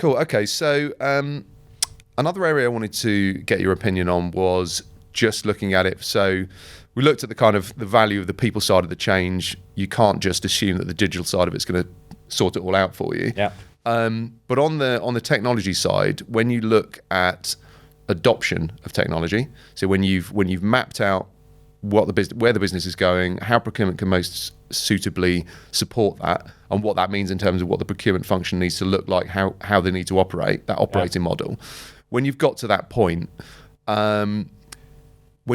Cool. Okay. So another area I wanted to get your opinion on was just looking at it. So we looked at the kind of the value of the people side of the change. You can't just assume that the digital side of it's going to sort it all out for you. Yeah. But on the technology side, when you look at adoption of technology, so when you've mapped out where the business is going, how procurement can most suitably support that, and what that means in terms of what the procurement function needs to look like, how they need to operate, that operating model. When you've got to that point, when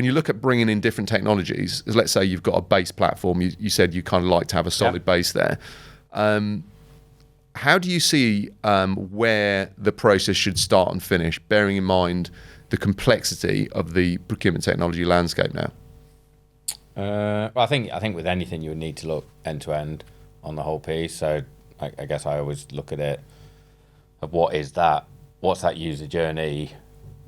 you look at bringing in different technologies, let's say you've got a base platform, you said you kind of like to have a solid base there. How do you see where the process should start and finish, bearing in mind the complexity of the procurement technology landscape now? Well, I think with anything you would need to look end to end on the whole piece. So I guess I always look at it of what's that user journey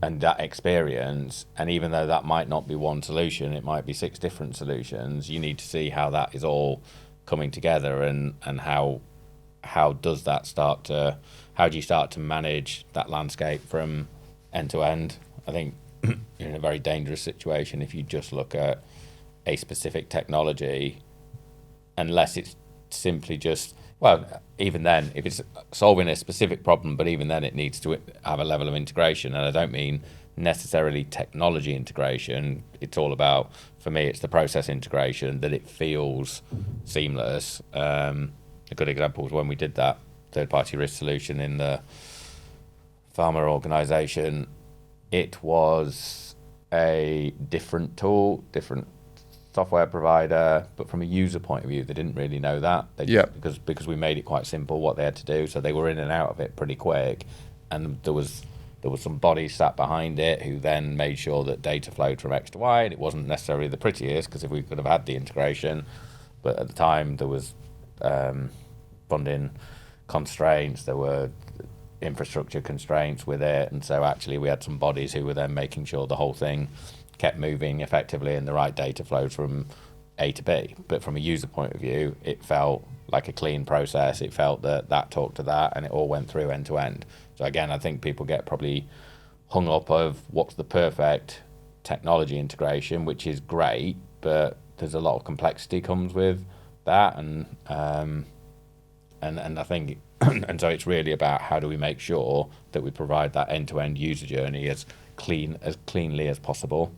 and that experience, and even though that might not be one solution, it might be 6 different solutions. You need to see how that is all coming together, and how does that how do you start to manage that landscape from end to end? I think you're in a very dangerous situation if you just look at a specific technology, unless it's simply just, well, even then, if it's solving a specific problem, but even then it needs to have a level of integration. And I don't mean necessarily technology integration. It's all about, for me, it's the process integration, that it feels seamless. A good example was when we did that third-party risk solution in the pharma organisation. It was a different tool, different software provider, but from a user point of view, they didn't really know that. Because we made it quite simple what they had to do, so they were in and out of it pretty quick. And there was some bodies sat behind it who then made sure that data flowed from X to Y, and it wasn't necessarily the prettiest, because if we could have had the integration, but at the time there was funding constraints, there were infrastructure constraints with it, and so actually we had some bodies who were then making sure the whole thing kept moving effectively and the right data flows from A to B. But from a user point of view, it felt like a clean process. It felt that talked to that, and it all went through end to end. So again, I think people get probably hung up of what's the perfect technology integration, which is great, but there's a lot of complexity comes with that, and I think and so it's really about how do we make sure that we provide that end to end user journey as cleanly as possible.